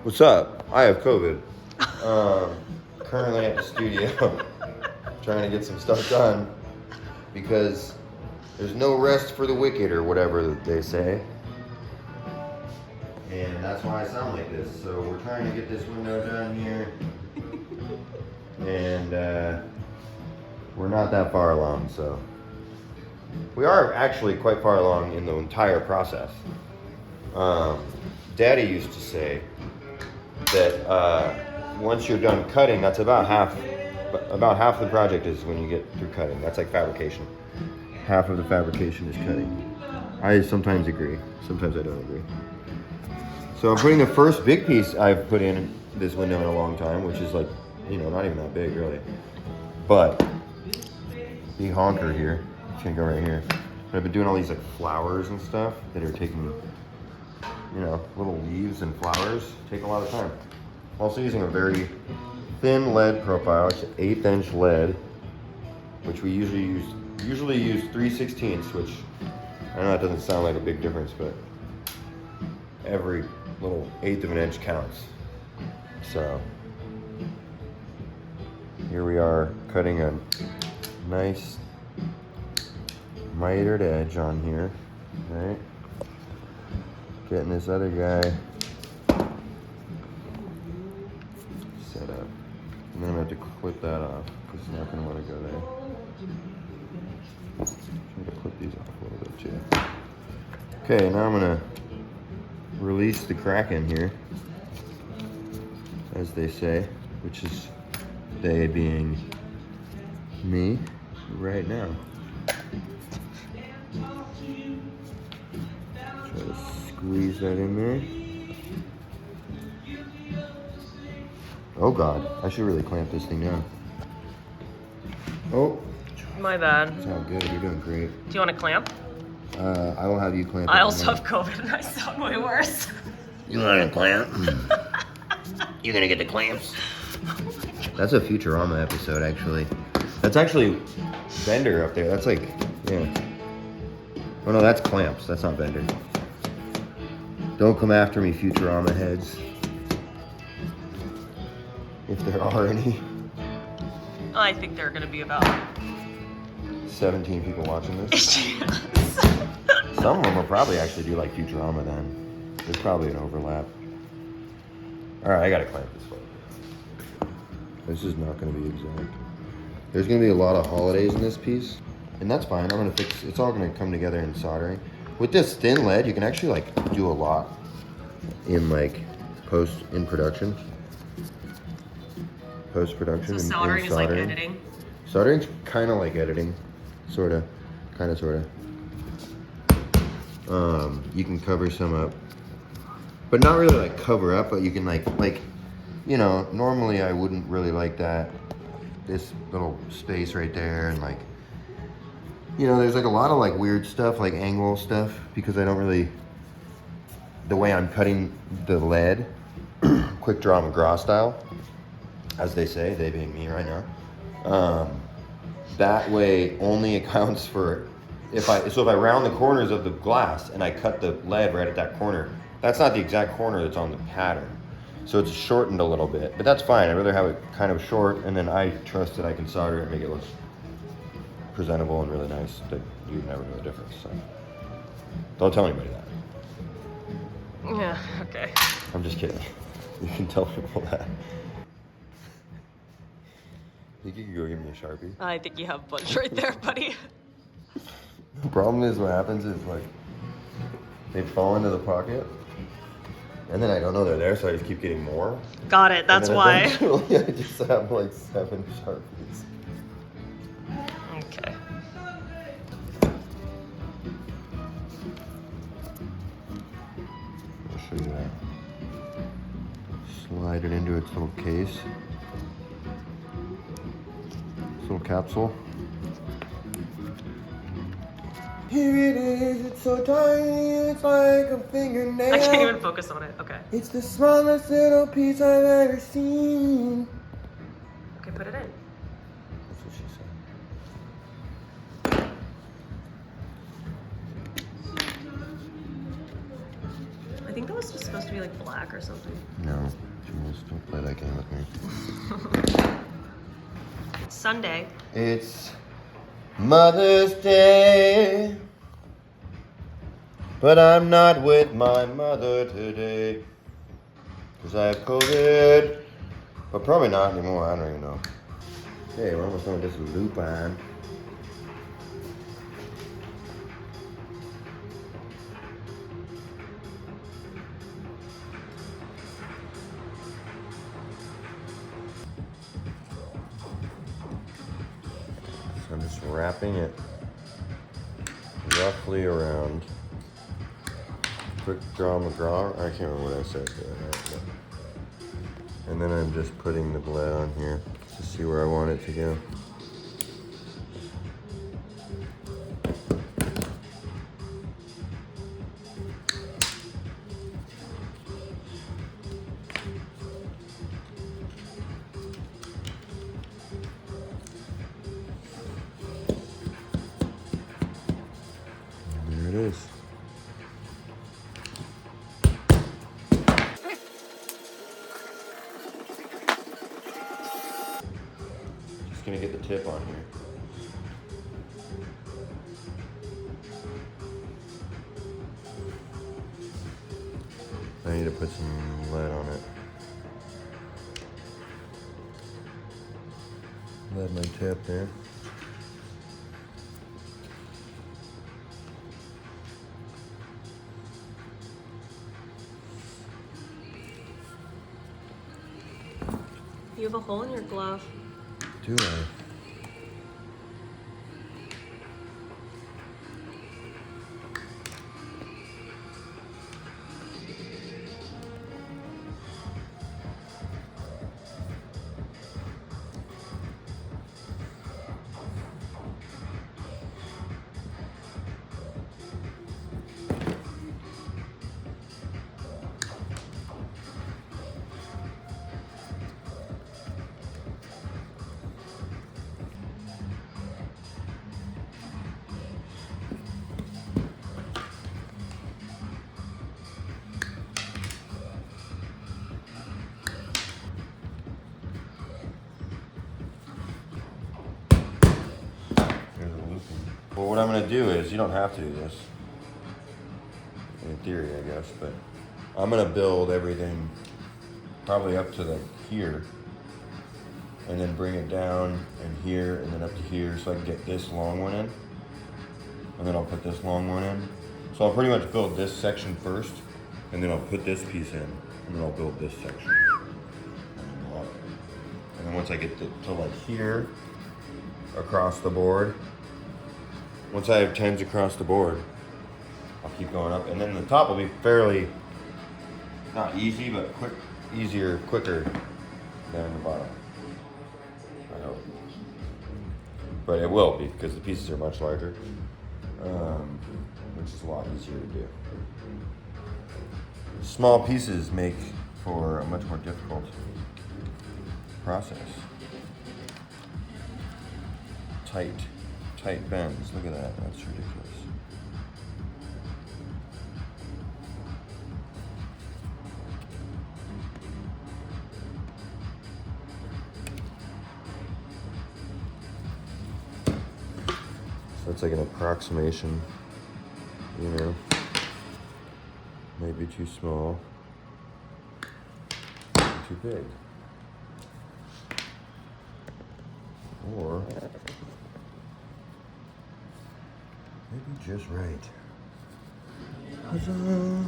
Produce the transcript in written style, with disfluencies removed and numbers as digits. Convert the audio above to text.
What's up? I have COVID. Currently at the studio, trying to get some stuff done because there's no rest for the wicked or whatever they say. And that's why I sound like this. So we're trying to get this window done here. And we're not that far along, so. We are actually quite far along in the entire process. Daddy used to say that once you're done cutting, that's about half the project is when you get through cutting. That's like fabrication. Half of the fabrication is cutting. I sometimes agree, sometimes I don't agree. So I'm putting the first big piece I've put in this window in a long time, which is like, you know, not even that big really. But the honker here, it's gonna go right here. But I've been doing all these like flowers and stuff that are taking, you know, little leaves and flowers, take a lot of time. Also using a very thin lead profile. It's an 1/8 inch lead, which we usually use 3/16, which I know that doesn't sound like a big difference, but every little 1/8 of an inch counts. So here we are cutting a nice mitered edge on here, right? Getting this other guy set up. And then I have to clip that off because it's not going to want to go there. I'm going to clip these off a little bit too. Okay, now I'm going to release the Kraken here, as they say, which is they being me right now. Try to squeeze that in there. Oh God, I should really clamp this thing down. Oh. My bad. That's all good, you're doing great. Do you want to clamp? I will have you clamp. I also have COVID and I sound way worse. You want to clamp? You're gonna get the clamps. That's a Futurama episode, actually. That's actually Bender up there. That's like, yeah. Oh no, that's clamps. That's not Bender. Don't come after me, Futurama heads. If there are any. I think there are going to be about 17 people watching this. Some of them will probably actually do like Futurama then. There's probably an overlap. Alright, I gotta clamp this one. This is not gonna be exact. There's gonna be a lot of holidays in this piece. And that's fine, I'm gonna fix, it's all gonna come together in soldering. With this thin lead, you can actually like do a lot in like post-production. So soldering is like editing? Soldering's kind of like editing. Sorta. Kinda, sorta. You can cover some up. But not really like cover up, but you can like, you know, normally I wouldn't really like that. This little space right there and like, you know, there's like a lot of like weird stuff, like angle stuff, because I don't really, the way I'm cutting the lead, quick draw McGraw style, as they say, they being me right now. That way only accounts for, if I round the corners of the glass and I cut the lead right at that corner, that's not the exact corner that's on the pattern. So it's shortened a little bit, but that's fine. I'd rather have it kind of short, and then I trust that I can solder it and make it look presentable and really nice, that you never know the difference. So don't tell anybody that. Yeah, okay. I'm just kidding. You can tell people that. You could go give me a Sharpie. I think you have a bunch right there, buddy. The problem is what happens is like, they fall into the pocket, and then I don't know they're there, so I just keep getting more. Got it, that's why. Eventually I just have like 7 Sharpies. Okay. I'll show you that. Slide it into its little case. This little capsule. Here it is, it's so tiny, it's like a fingernail. I can't even focus on it, okay. It's the smallest little piece I've ever seen. Okay, put it in. That's what she said. I think that was just supposed to be like black. black or something. No, just don't play that game with me. It's Sunday. It's Mother's Day, but I'm not with my mother today, because I have COVID, but probably not anymore, I don't even know. Okay, we're almost done with this lupine. So I'm just wrapping it roughly around. Quick draw McGraw. I can't remember what I said there. And then I'm just putting the bled on here to see where I want it to go. And there it is. Just gonna get the tip on here. I need to put some lead on it. Lead my tip there. You have a hole in your glove. Do I? Well, what I'm gonna do is, you don't have to do this, in theory, I guess, but I'm gonna build everything probably up to like here, and then bring it down and here, and then up to here, so I can get this long one in, and then I'll put this long one in. So I'll pretty much build this section first, and then I'll put this piece in, and then I'll build this section. And then once I get to like here, across the board, once I have 10s across the board, I'll keep going up, and then the top will be fairly, not easy, but quicker than the bottom. I hope. But it will be, because the pieces are much larger, which is a lot easier to do. Small pieces make for a much more difficult process. Tight bends. Look at that. That's ridiculous. So that's like an approximation, you know. Maybe too small, too big. Or maybe just right. Huzzah!